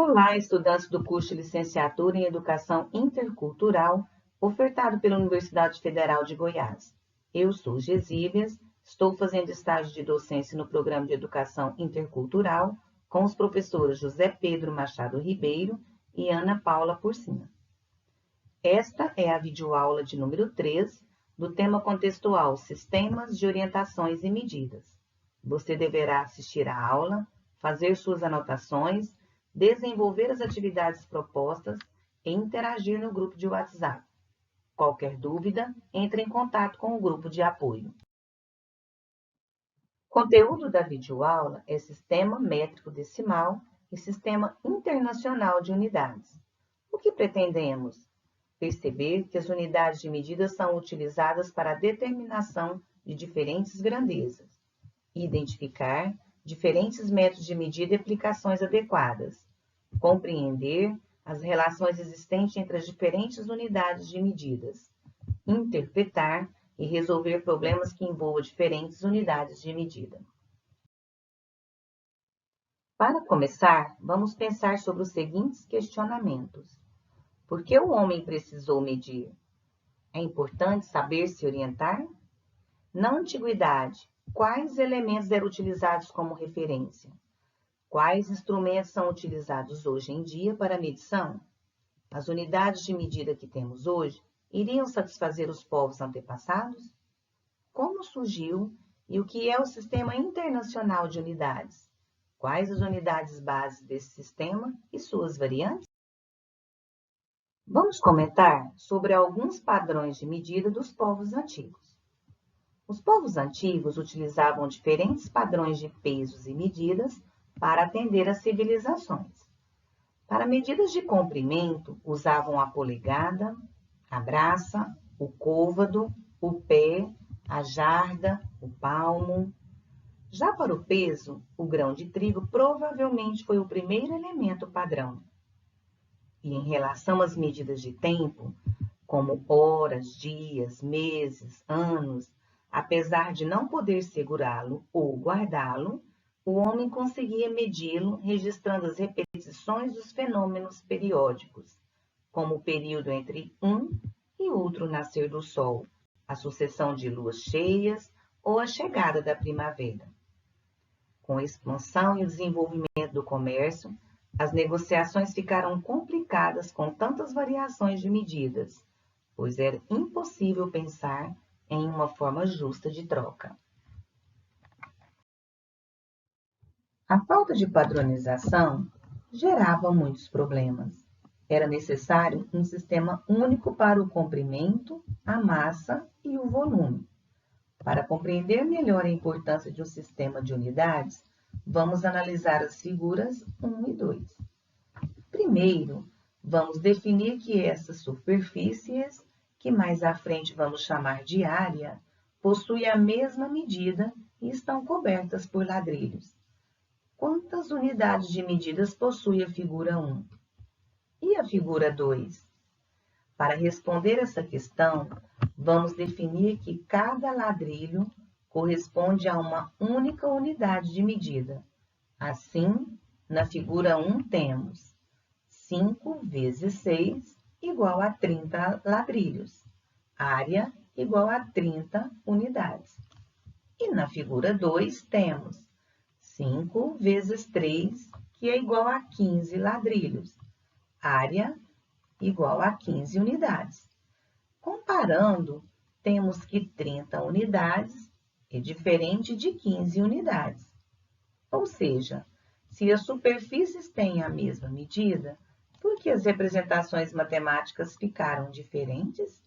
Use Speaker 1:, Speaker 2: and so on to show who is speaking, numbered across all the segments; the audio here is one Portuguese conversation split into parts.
Speaker 1: Olá, estudantes do curso de Licenciatura em Educação Intercultural, ofertado pela Universidade Federal de Goiás. Eu sou Gesílias, estou fazendo estágio de docência no Programa de Educação Intercultural com os professores José Pedro Machado Ribeiro e Ana Paula Porcina. Esta é a videoaula de número 3 do tema contextual Sistemas de Orientações e Medidas. Você deverá assistir à aula, fazer suas anotações, desenvolver as atividades propostas e interagir no grupo de WhatsApp. Qualquer dúvida, entre em contato com o grupo de apoio. O conteúdo da videoaula é Sistema Métrico Decimal e Sistema Internacional de Unidades. O que pretendemos? Perceber que as unidades de medida são utilizadas para a determinação de diferentes grandezas. Identificar diferentes métodos de medida e aplicações adequadas. Compreender as relações existentes entre as diferentes unidades de medidas. Interpretar e resolver problemas que envolvam diferentes unidades de medida. Para começar, vamos pensar sobre os seguintes questionamentos. Por que o homem precisou medir? É importante saber se orientar? Na antiguidade, quais elementos eram utilizados como referência? Quais instrumentos são utilizados hoje em dia para a medição? As unidades de medida que temos hoje iriam satisfazer os povos antepassados? Como surgiu e o que é o Sistema Internacional de Unidades? Quais as unidades bases desse sistema e suas variantes? Vamos comentar sobre alguns padrões de medida dos povos antigos. Os povos antigos utilizavam diferentes padrões de pesos e medidas para atender às civilizações. Para medidas de comprimento, usavam a polegada, a braça, o côvado, o pé, a jarda, o palmo. Já para o peso, o grão de trigo provavelmente foi o primeiro elemento padrão. E em relação às medidas de tempo, como horas, dias, meses, anos, apesar de não poder segurá-lo ou guardá-lo, o homem conseguia medi-lo registrando as repetições dos fenômenos periódicos, como o período entre um e outro nascer do sol, a sucessão de luas cheias ou a chegada da primavera. Com a expansão e o desenvolvimento do comércio, as negociações ficaram complicadas com tantas variações de medidas, pois era impossível pensar em uma forma justa de troca. A falta de padronização gerava muitos problemas. Era necessário um sistema único para o comprimento, a massa e o volume. Para compreender melhor a importância de um sistema de unidades, vamos analisar as figuras 1 e 2. Primeiro, vamos definir que essas superfícies, que mais à frente vamos chamar de área, possuem a mesma medida e estão cobertas por ladrilhos. Quantas unidades de medidas possui a figura 1? E a figura 2? Para responder essa questão, vamos definir que cada ladrilho corresponde a uma única unidade de medida. Assim, na figura 1 temos 5 vezes 6 igual a 30 ladrilhos. Área igual a 30 unidades. E na figura 2 temos 5 vezes 3, que é igual a 15 ladrilhos. Área igual a 15 unidades. Comparando, temos que 30 unidades é diferente de 15 unidades. Ou seja, se as superfícies têm a mesma medida, por que as representações matemáticas ficaram diferentes?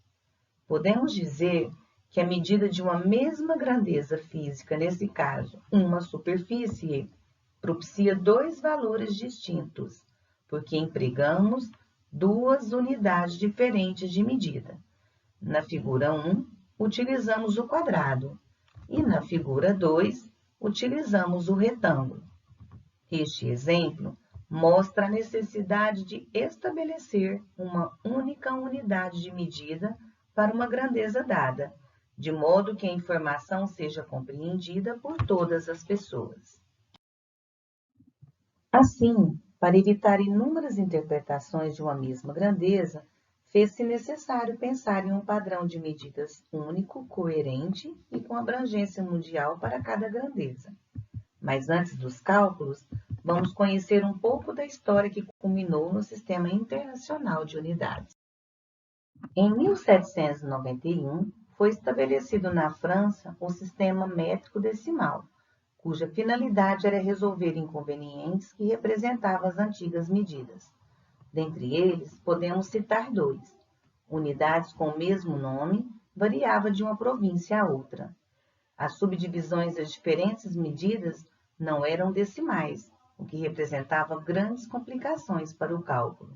Speaker 1: Podemos dizer que a medida de uma mesma grandeza física, nesse caso, uma superfície, propicia dois valores distintos, porque empregamos duas unidades diferentes de medida. Na figura 1, utilizamos o quadrado e na figura 2, utilizamos o retângulo. Este exemplo mostra a necessidade de estabelecer uma única unidade de medida para uma grandeza dada, de modo que a informação seja compreendida por todas as pessoas. Assim, Para evitar inúmeras interpretações de uma mesma grandeza, fez-se necessário pensar em um padrão de medidas único, coerente e com abrangência mundial para cada grandeza. Mas antes dos cálculos, vamos conhecer um pouco da história que culminou no Sistema Internacional de Unidades. Em 1791, foi estabelecido na França o Sistema Métrico Decimal, cuja finalidade era resolver inconvenientes que representavam as antigas medidas. Dentre eles, podemos citar dois. Unidades com o mesmo nome variava de uma província a outra. As subdivisões das diferentes medidas não eram decimais, o que representava grandes complicações para o cálculo.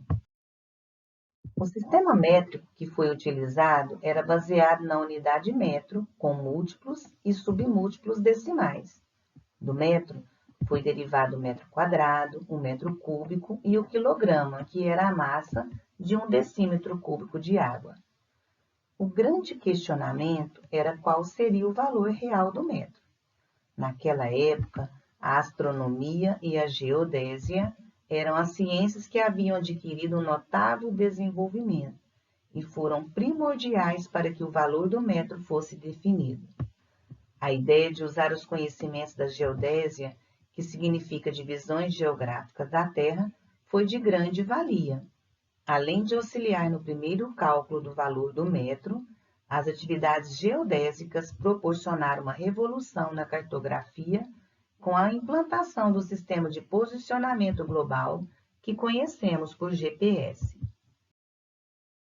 Speaker 1: O sistema métrico que foi utilizado era baseado na unidade metro, com múltiplos e submúltiplos decimais. Do metro, foi derivado o metro quadrado, o metro cúbico e o quilograma, que era a massa de 1 decímetro cúbico de água. O grande questionamento era qual seria o valor real do metro. Naquela época, a astronomia e a geodésia eram as ciências que haviam adquirido um notável desenvolvimento e foram primordiais para que o valor do metro fosse definido. A ideia de usar os conhecimentos da geodésia, que significa divisões geográficas da Terra, foi de grande valia. Além de auxiliar no primeiro cálculo do valor do metro, as atividades geodésicas proporcionaram uma revolução na cartografia com a implantação do sistema de posicionamento global que conhecemos por GPS.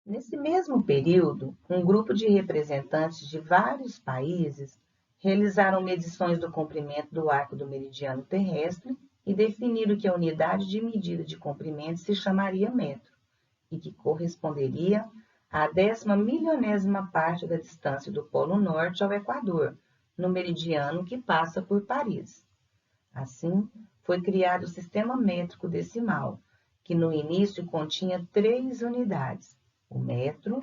Speaker 1: Nesse mesmo período, um grupo de representantes de vários países realizaram medições do comprimento do arco do meridiano terrestre e definiram que a unidade de medida de comprimento se chamaria metro e que corresponderia à 10.000.000ª parte da distância do Polo Norte ao Equador, no meridiano que passa por Paris. Assim, foi criado o sistema métrico decimal, que no início continha 3 unidades, o metro,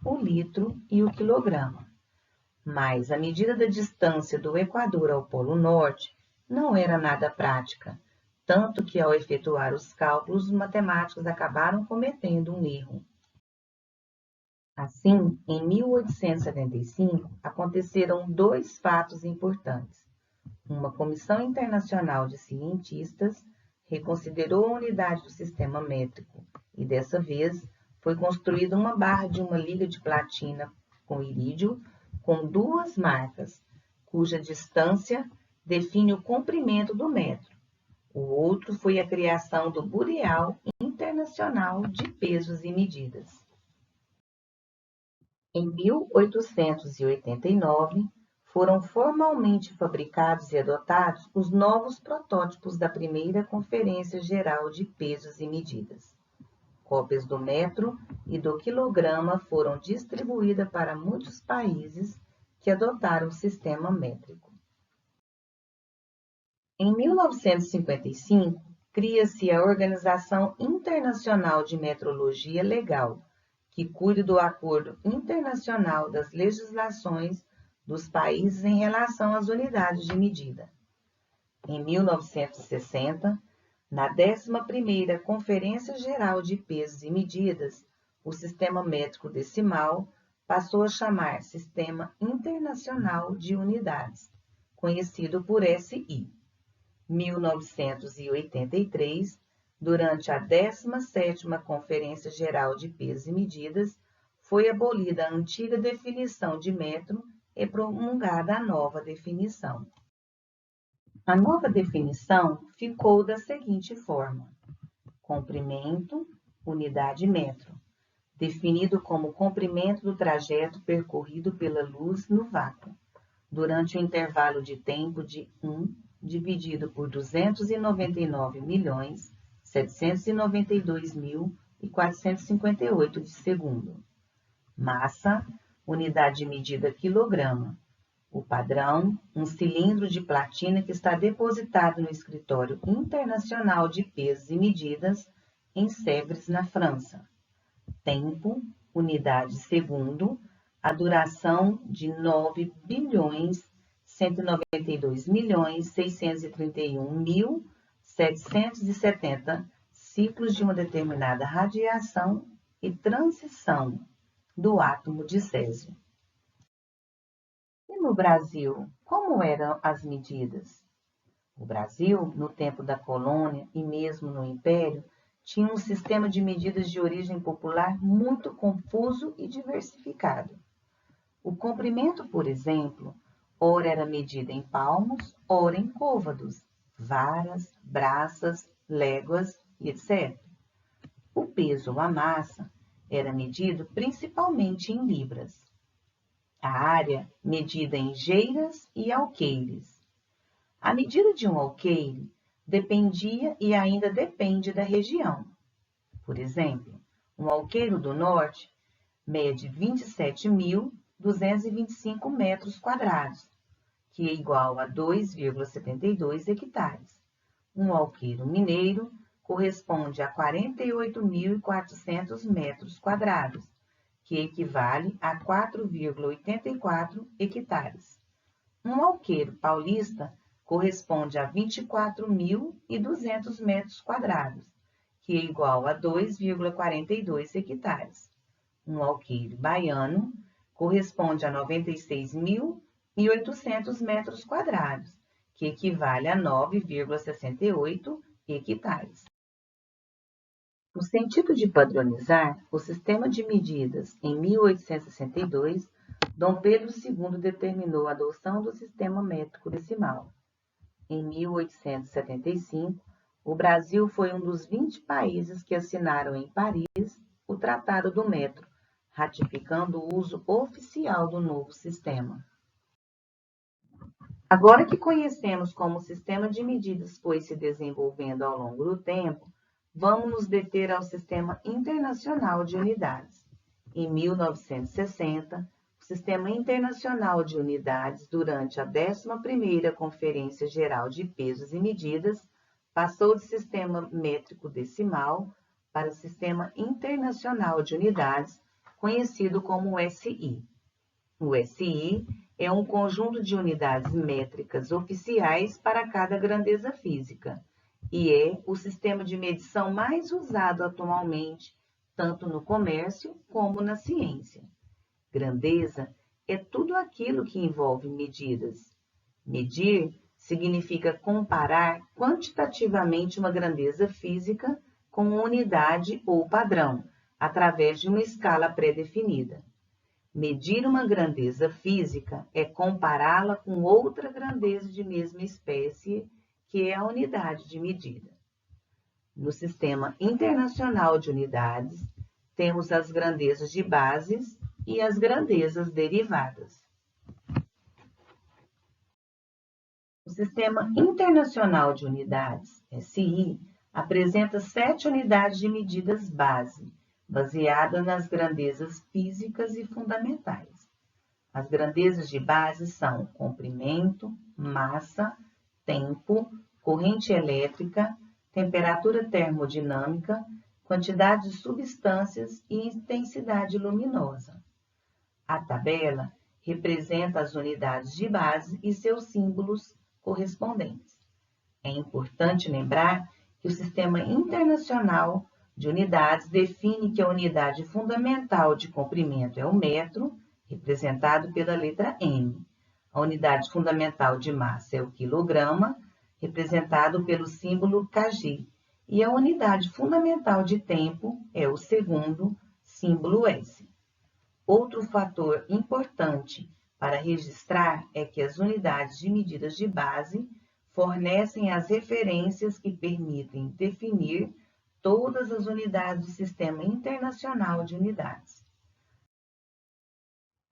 Speaker 1: o litro e o quilograma. Mas a medida da distância do Equador ao Polo Norte não era nada prática, tanto que ao efetuar os cálculos, os matemáticos acabaram cometendo um erro. Assim, em 1875, aconteceram 2 fatos importantes. Uma comissão internacional de cientistas reconsiderou a unidade do sistema métrico e, dessa vez, foi construída uma barra de uma liga de platina com irídio com 2 marcas, cuja distância define o comprimento do metro. O outro foi a criação do Bureau Internacional de Pesos e Medidas. Em 1889, foram formalmente fabricados e adotados os novos protótipos da primeira Conferência Geral de Pesos e Medidas. Cópias do metro e do quilograma foram distribuídas para muitos países que adotaram o sistema métrico. Em 1955, cria-se a Organização Internacional de Metrologia Legal, que cuida do acordo internacional das legislações dos países em relação às unidades de medida. Em 1960, na 11ª Conferência Geral de Pesos e Medidas, o sistema métrico decimal passou a chamar Sistema Internacional de Unidades, conhecido por SI. 1983, durante a 17ª Conferência Geral de Pesos e Medidas, foi abolida a antiga definição de metro e promulgada a nova definição. A nova definição ficou da seguinte forma: comprimento, unidade metro, definido como o comprimento do trajeto percorrido pela luz no vácuo, durante o intervalo de tempo de 1 dividido por 299.792.458 de segundo. Massa, unidade de medida quilograma. O padrão, um cilindro de platina que está depositado no Escritório Internacional de Pesos e Medidas em Sèvres, na França. Tempo, unidade segundo, a duração de 9.192.631.770 ciclos de uma determinada radiação e transição do átomo de césio. E no Brasil, como eram as medidas? O Brasil, no tempo da colônia e mesmo no Império, tinha um sistema de medidas de origem popular muito confuso e diversificado. O comprimento, por exemplo, ora era medido em palmos, ora em côvados, varas, braças, léguas e etc. O peso ou a massa era medido principalmente em libras. A área medida em geiras e alqueires. A medida de um alqueire dependia e ainda depende da região. Por exemplo, um alqueiro do norte mede 27.225 metros quadrados, que é igual a 2,72 hectares. Um alqueiro mineiro corresponde a 48.400 metros quadrados, que equivale a 4,84 hectares. Um alqueiro paulista corresponde a 24.200 metros quadrados, que é igual a 2,42 hectares. Um alqueire baiano corresponde a 96.800 metros quadrados, que equivale a 9,68 hectares. No sentido de padronizar o sistema de medidas em 1862, Dom Pedro II determinou a adoção do sistema métrico decimal. Em 1875, o Brasil foi um dos 20 países que assinaram em Paris o Tratado do Metro, ratificando o uso oficial do novo sistema. Agora que conhecemos como o sistema de medidas foi se desenvolvendo ao longo do tempo, vamos nos deter ao Sistema Internacional de Unidades. Em 1960, o Sistema Internacional de Unidades, durante a 11ª Conferência Geral de Pesos e Medidas, passou de sistema métrico decimal para Sistema Internacional de Unidades, conhecido como SI. O SI é um conjunto de unidades métricas oficiais para cada grandeza física e é o sistema de medição mais usado atualmente, tanto no comércio como na ciência. Grandeza é tudo aquilo que envolve medidas. Medir significa comparar quantitativamente uma grandeza física com uma unidade ou padrão, através de uma escala pré-definida. Medir uma grandeza física é compará-la com outra grandeza de mesma espécie, que é a unidade de medida. No Sistema Internacional de Unidades, temos as grandezas de bases e as grandezas derivadas. O Sistema Internacional de Unidades, SI, apresenta 7 unidades de medidas base, baseadas nas grandezas físicas e fundamentais. As grandezas de base são comprimento, massa, tempo, corrente elétrica, temperatura termodinâmica, quantidade de substâncias e intensidade luminosa. A tabela representa as unidades de base e seus símbolos correspondentes. É importante lembrar que o Sistema Internacional de Unidades define que a unidade fundamental de comprimento é o metro, representado pela letra M. A unidade fundamental de massa é o quilograma, representado pelo símbolo kg. E a unidade fundamental de tempo é o segundo, símbolo S. Outro fator importante para registrar é que as unidades de medidas de base fornecem as referências que permitem definir todas as unidades do Sistema Internacional de Unidades.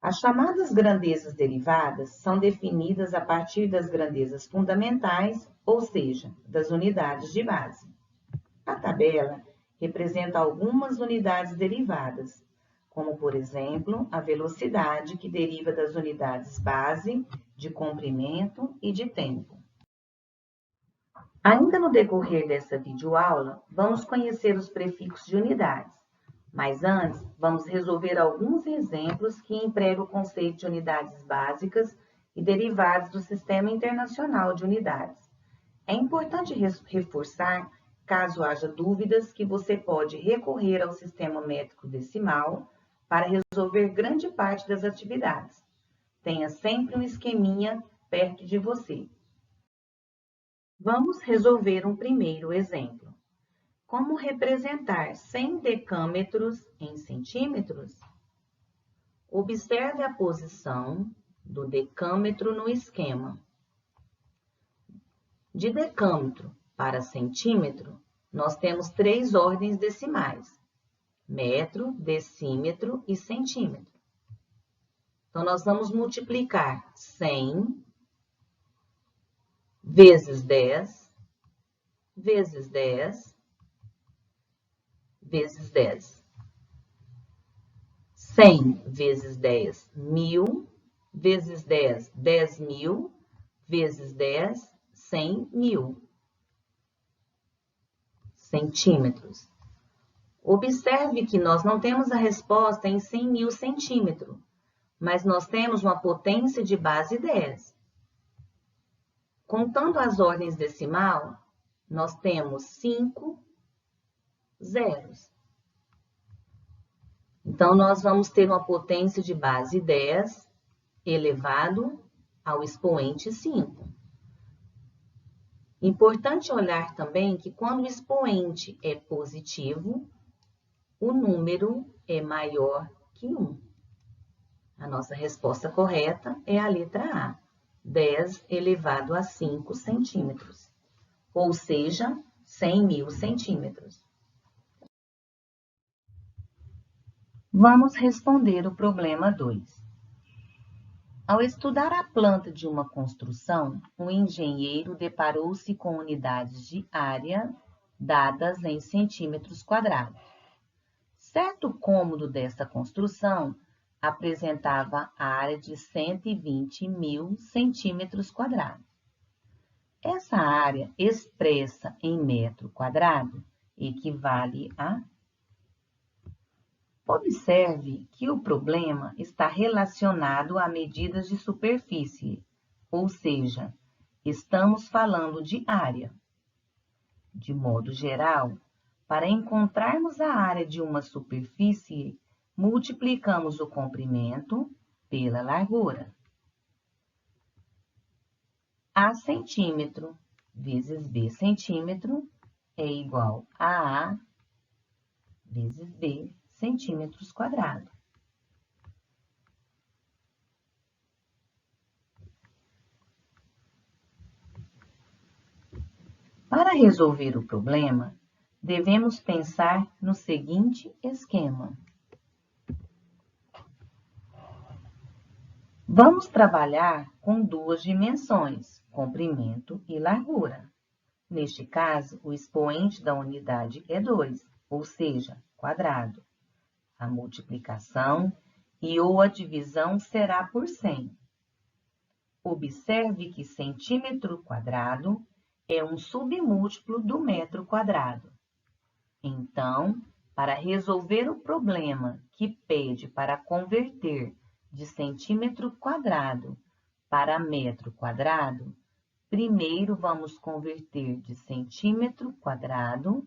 Speaker 1: As chamadas grandezas derivadas são definidas a partir das grandezas fundamentais, ou seja, das unidades de base. A tabela representa algumas unidades derivadas, como, por exemplo, a velocidade, que deriva das unidades base, de comprimento e de tempo. Ainda no decorrer dessa videoaula, vamos conhecer os prefixos de unidades, mas antes vamos resolver alguns exemplos que empregam o conceito de unidades básicas e derivadas do Sistema Internacional de Unidades. É importante reforçar Caso haja dúvidas, que você pode recorrer ao sistema métrico decimal para resolver grande parte das atividades. Tenha sempre um esqueminha perto de você. Vamos resolver um primeiro exemplo. Como representar 100 decâmetros em centímetros? Observe a posição do decâmetro no esquema. De decâmetro para centímetro, nós temos 3 ordens decimais: metro, decímetro e centímetro. Então, nós vamos multiplicar 100 vezes 10, vezes 10, vezes 10. 100 vezes 10, 1000, vezes 10, 10.000, vezes 10, 100.000 centímetros. Observe que nós não temos a resposta em 100.000 centímetros, mas nós temos uma potência de base 10. Contando as ordens decimal, nós temos 5 zeros. Então, nós vamos ter uma potência de base 10 elevado ao expoente 5. Importante olhar também que quando o expoente é positivo, o número é maior que 1. A nossa resposta correta é a letra A, 10 elevado a 5 centímetros, ou seja, 100.000 centímetros. Vamos responder o problema 2. Ao estudar a planta de uma construção, o engenheiro deparou-se com unidades de área dadas em centímetros quadrados. Certo cômodo desta construção apresentava área de 120.000 centímetros quadrados. Essa área expressa em metro quadrado equivale a... Observe que o problema está relacionado a medidas de superfície, ou seja, estamos falando de área. De modo geral, para encontrarmos a área de uma superfície, multiplicamos o comprimento pela largura. A centímetro vezes B centímetro é igual a A vezes B centímetros quadrados. Para resolver o problema, devemos pensar no seguinte esquema. Vamos trabalhar com 2 dimensões, comprimento e largura. Neste caso, o expoente da unidade é 2, ou seja, quadrado. A multiplicação ou a divisão será por 100. Observe que centímetro quadrado é um submúltiplo do metro quadrado. Então, para resolver o problema que pede para converter de centímetro quadrado para metro quadrado, primeiro vamos converter de centímetro quadrado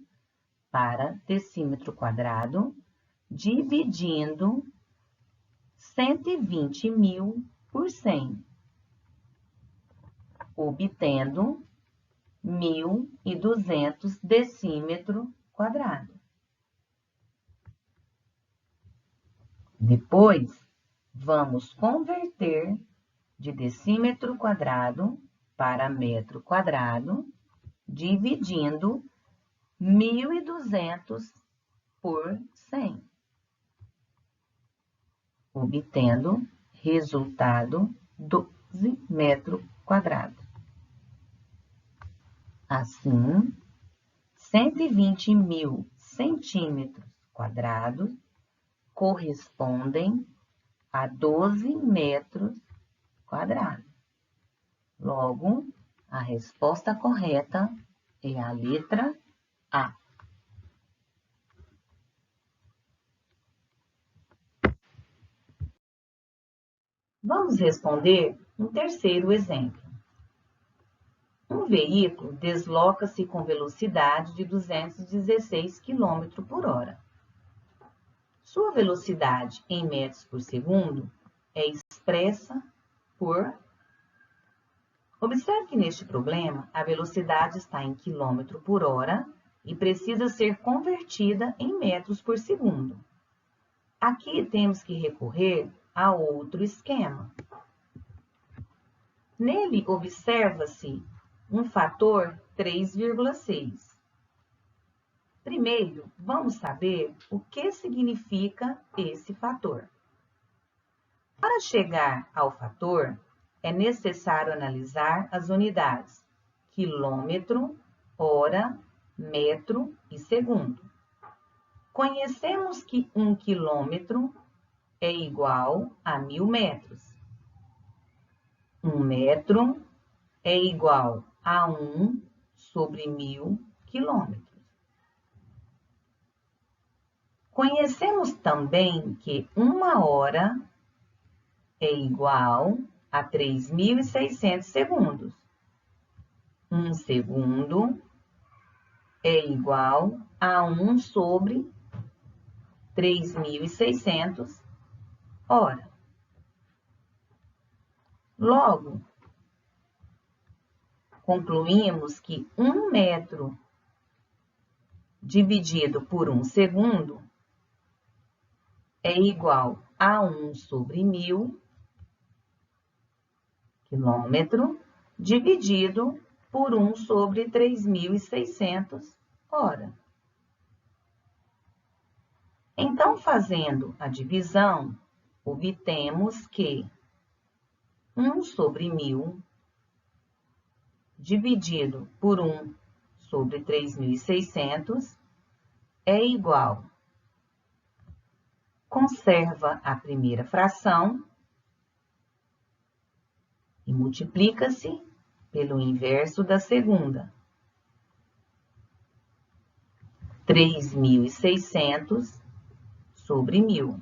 Speaker 1: para decímetro quadrado, dividindo 120.000 por 100, obtendo 1.200 decímetro quadrado. Depois, vamos converter de decímetro quadrado para metro quadrado, dividindo 1.200 por 100, obtendo resultado 12 metros quadrados. Assim, 120.000 centímetros quadrados correspondem a 12 metros quadrados. Logo, a resposta correta é a letra A. Vamos responder um terceiro exemplo. Um veículo desloca-se com velocidade de 216 km por hora. Sua velocidade em metros por segundo é expressa por... Observe que neste problema a velocidade está em km por hora e precisa ser convertida em metros por segundo. Aqui temos que recorrer a outro esquema. Nele observa-se um fator 3,6. Primeiro, vamos saber o que significa esse fator. Para chegar ao fator, é necessário analisar as unidades quilômetro, hora, metro e segundo. Conhecemos que 1 quilômetro é igual a 1000 metros. 1 metro é igual a 1 sobre 1000 quilômetros. Conhecemos também que 1 hora é igual a 3.600 segundos. 1 segundo é igual a 1 sobre 3.600 horas. Logo, concluímos que 1 metro dividido por 1 segundo é igual a 1 sobre 1000 quilômetro dividido por 1 sobre 3.600 horas. Então, fazendo a divisão, obtemos que 1 sobre 1000 dividido por 1 sobre 3.600 é igual. Conserva a primeira fração e multiplica-se pelo inverso da segunda. 3.600 sobre 1000.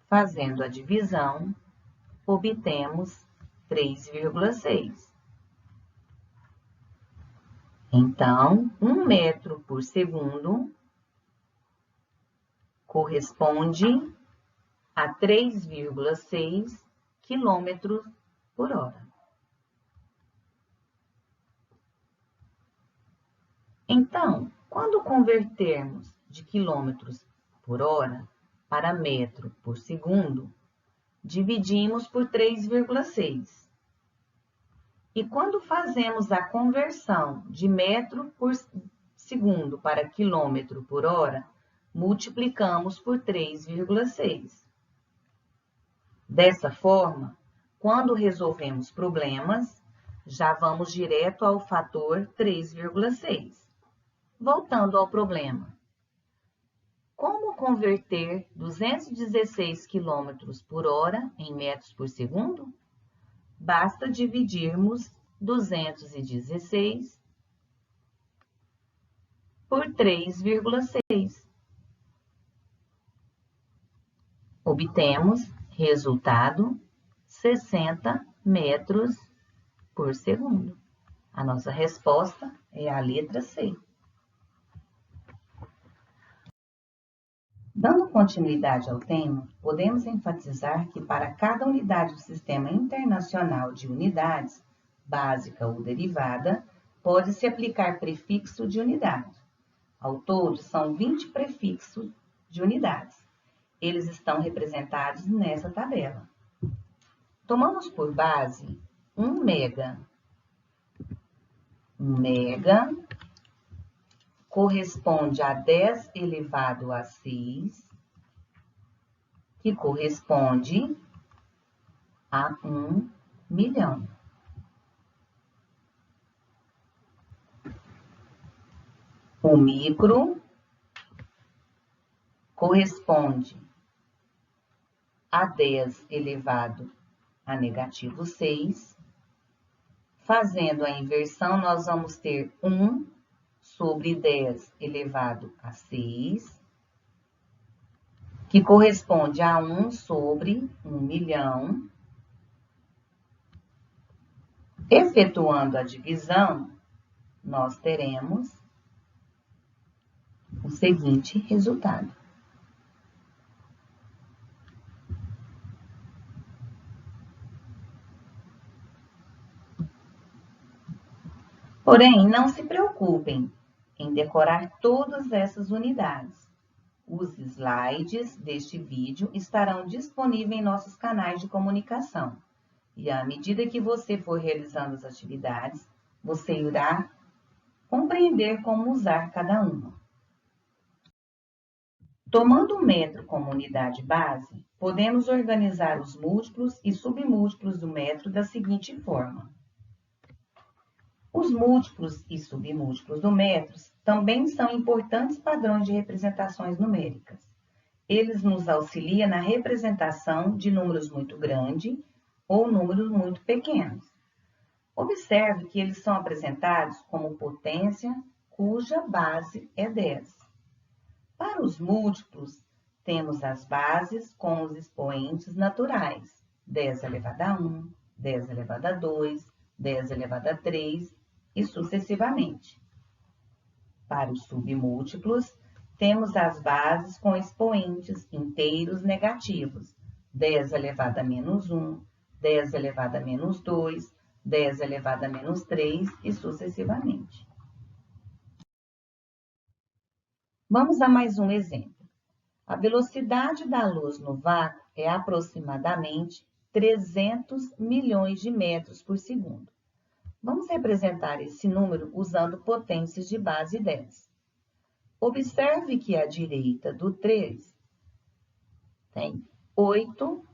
Speaker 1: Fazendo a divisão, obtemos 3,6. Então, 1 metro por segundo corresponde a 3,6 quilômetros por hora. Então, quando convertermos de quilômetros por hora para metro por segundo, dividimos por 3,6. E quando fazemos a conversão de metro por segundo para quilômetro por hora, multiplicamos por 3,6. Dessa forma, quando resolvemos problemas, já vamos direto ao fator 3,6. Voltando ao problema. Como converter 216 km por hora em metros por segundo? Basta dividirmos 216 por 3,6. Obtemos resultado 60 metros por segundo. A nossa resposta é a letra C. Dando continuidade ao tema, podemos enfatizar que para cada unidade do Sistema Internacional de Unidades, básica ou derivada, pode-se aplicar prefixo de unidade. Ao todo, são 20 prefixos de unidades. Eles estão representados nessa tabela. Tomamos por base 1 mega. 1 mega corresponde a 10 elevado a 6, que corresponde a 1 milhão. O micro corresponde a 10 elevado a negativo 6. Fazendo a inversão, nós vamos ter 1 sobre 10 elevado a 6, que corresponde a 1 sobre 1 milhão. Efetuando a divisão, nós teremos o seguinte resultado. Porém, não se preocupem em decorar todas essas unidades. Os slides deste vídeo estarão disponíveis em nossos canais de comunicação. E à medida que você for realizando as atividades, você irá compreender como usar cada uma. Tomando o metro como unidade base, podemos organizar os múltiplos e submúltiplos do metro da seguinte forma. Os múltiplos e submúltiplos do metro também são importantes padrões de representações numéricas. Eles nos auxiliam na representação de números muito grandes ou números muito pequenos. Observe que eles são apresentados como potência cuja base é 10. Para os múltiplos, temos as bases com os expoentes naturais, 10 elevado a 1, 10 elevado a 2, 10 elevado a 3 e sucessivamente. Para os submúltiplos, temos as bases com expoentes inteiros negativos, 10 elevado a menos 1, 10 elevado a menos 2, 10 elevado a menos 3 e sucessivamente. Vamos a mais um exemplo. A velocidade da luz no vácuo é aproximadamente 300 milhões de metros por segundo. Vamos representar esse número usando potências de base 10. Observe que à direita do 3 tem 8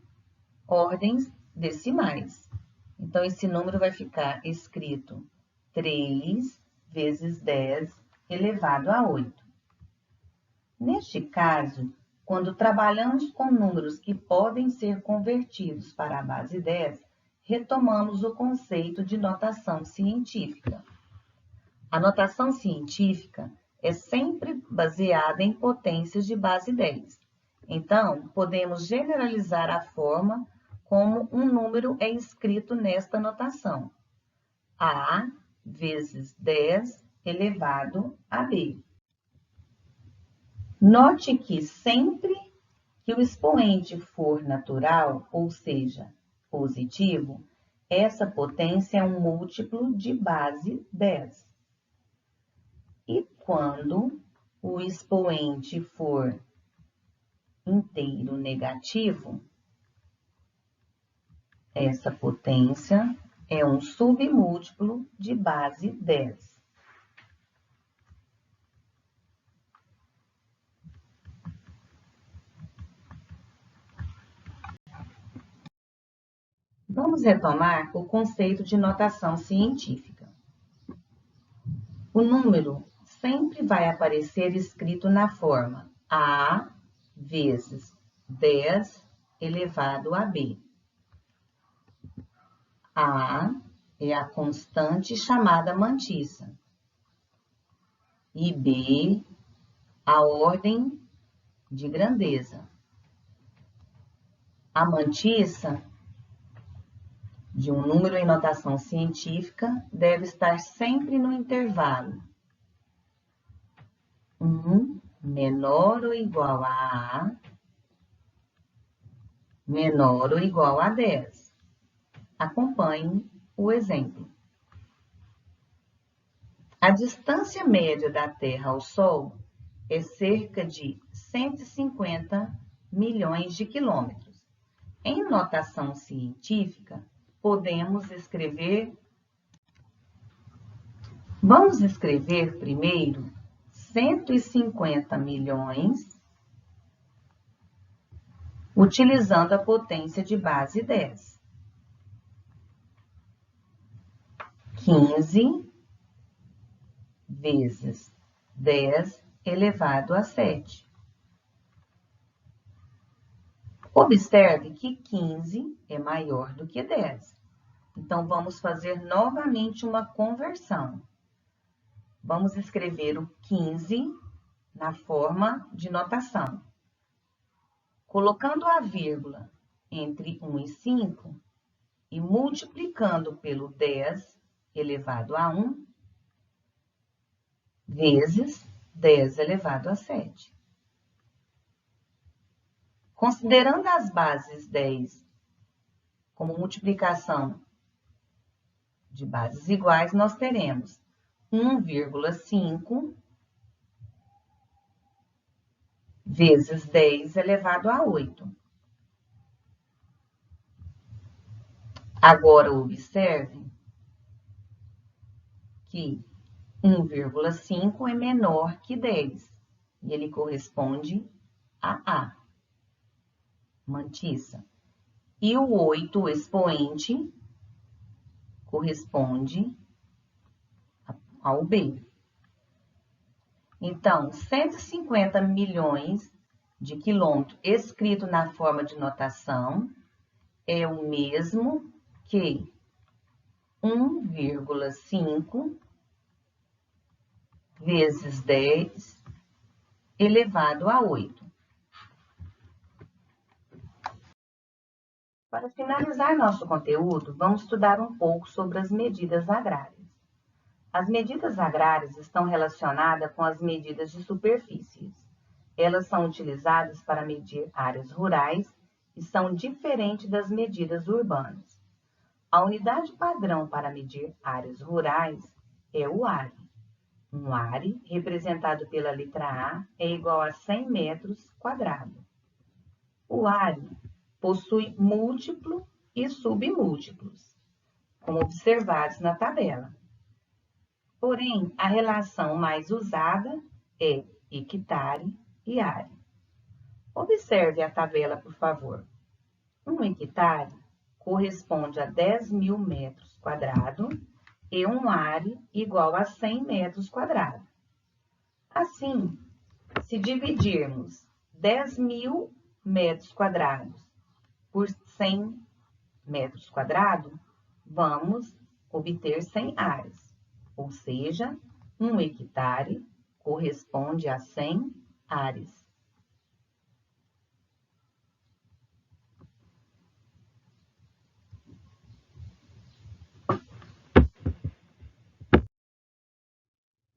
Speaker 1: ordens decimais. Então, esse número vai ficar escrito 3 vezes 10 elevado a 8. Neste caso, quando trabalhamos com números que podem ser convertidos para a base 10, retomamos o conceito de notação científica. A notação científica é sempre baseada em potências de base 10. Então, podemos generalizar a forma como um número é escrito nesta notação. A vezes 10 elevado a B. Note que sempre que o expoente for natural, ou seja, positivo, essa potência é um múltiplo de base 10. E quando o expoente for inteiro negativo, essa potência é um submúltiplo de base 10. Vamos retomar o conceito de notação científica. O número sempre vai aparecer escrito na forma A vezes 10 elevado a B. A é a constante chamada mantissa e B a ordem de grandeza. A mantissa de um número em notação científica deve estar sempre no intervalo 1 menor ou igual a A, menor ou igual a 10. Acompanhe o exemplo. A distância média da Terra ao Sol é cerca de 150 milhões de quilômetros. Em notação científica, vamos escrever primeiro 150 milhões, utilizando a potência de base 10. 15 vezes 10 elevado a 7. Observe que 15 é maior do que 10. Então, vamos fazer novamente uma conversão. Vamos escrever o 15 na forma de notação. Colocando a vírgula entre 1 e 5, e multiplicando pelo 10 elevado a 1 vezes 10 elevado a 7. Considerando as bases 10 como multiplicação de bases iguais, nós teremos 1,5 vezes 10 elevado a 8. Agora, observe que 1,5 é menor que 10 e ele corresponde a A, mantissa. E o 8, o expoente, corresponde ao B. Então, 150 milhões de quilômetros escrito na forma de notação é o mesmo que 1,5 vezes 10 elevado a 8. Para finalizar nosso conteúdo, vamos estudar um pouco sobre as medidas agrárias. As medidas agrárias estão relacionadas com as medidas de superfícies. Elas são utilizadas para medir áreas rurais e são diferentes das medidas urbanas. A unidade padrão para medir áreas rurais é o ARE. Um ARE, representado pela letra A, é igual a 100 metros quadrados. O ARE possui múltiplo e submúltiplos, como observados na tabela. Porém, a relação mais usada é hectare e área. Observe a tabela, por favor. Um hectare corresponde a 10.000 metros quadrados e um área igual a 100 metros quadrados. Assim, se dividirmos 10.000 metros quadrados por 100 metros quadrados, vamos obter 100 áreas, ou seja, um hectare corresponde a 100 áreas.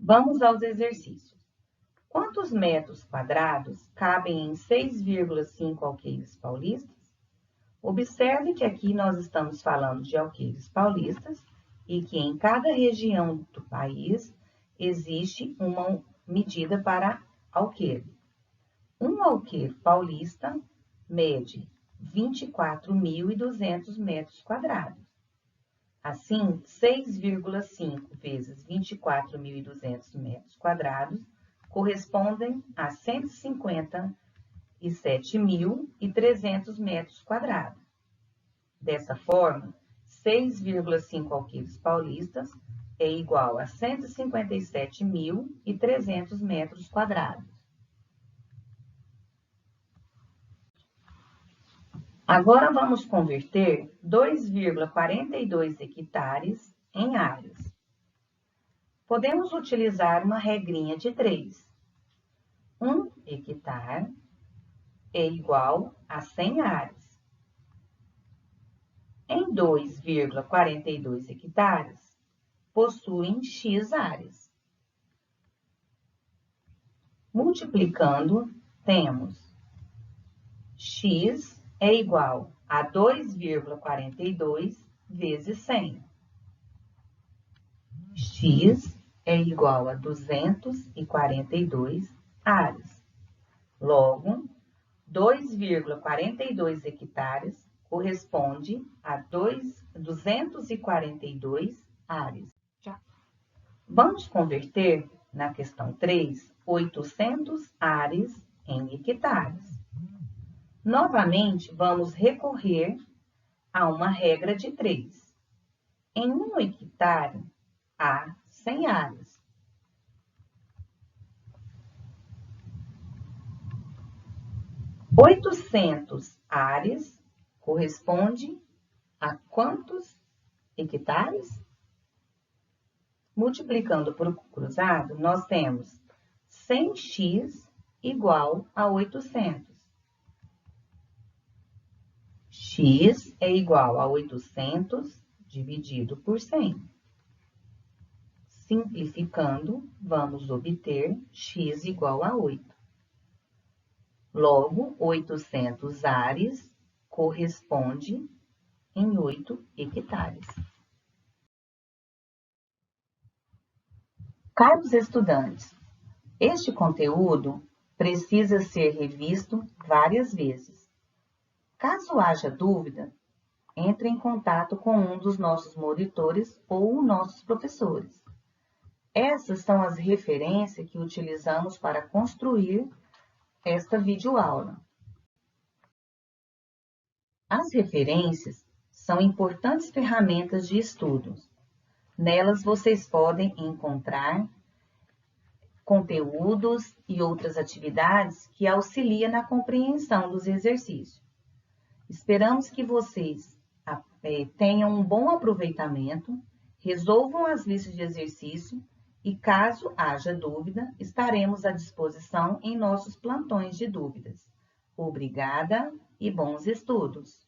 Speaker 1: Vamos aos exercícios. Quantos metros quadrados cabem em 6,5 alqueires paulistas? Observe que aqui nós estamos falando de alqueires paulistas e que em cada região do país existe uma medida para alqueire. Um alqueire paulista mede 24.200 metros quadrados. Assim, 6,5 vezes 24.200 metros quadrados correspondem a 157.300 metros quadrados. Dessa forma, 6,5 alqueires paulistas é igual a 157.300 metros quadrados. Agora vamos converter 2,42 hectares em áreas. Podemos utilizar uma regrinha de 3. 1 hectare é igual a 100 áreas. Em 2,42 hectares, possuem X áreas. Multiplicando, temos X é igual a 2,42 vezes 100. X é igual a 242 áreas. Logo, 2,42 hectares corresponde a 242 áreas. Vamos converter, na questão 3, 800 áreas em hectares. Novamente, vamos recorrer a uma regra de 3. Em 1 hectare, há 100 áreas. (800 áreas corresponde a quantos hectares? Multiplicando por cruzado, nós temos 100x igual a 800. X é igual a 800 dividido por 100. Simplificando, vamos obter x igual a 8. Logo, 800 ares corresponde em 8 hectares. Caros estudantes, este conteúdo precisa ser revisto várias vezes. Caso haja dúvida, entre em contato com um dos nossos monitores ou nossos professores. Essas são as referências que utilizamos para construir esta videoaula. As referências são importantes ferramentas de estudos. Nelas vocês podem encontrar conteúdos e outras atividades que auxiliam na compreensão dos exercícios. Esperamos que vocês tenham um bom aproveitamento, resolvam as listas de exercício e, caso haja dúvida, estaremos à disposição em nossos plantões de dúvidas. Obrigada e bons estudos!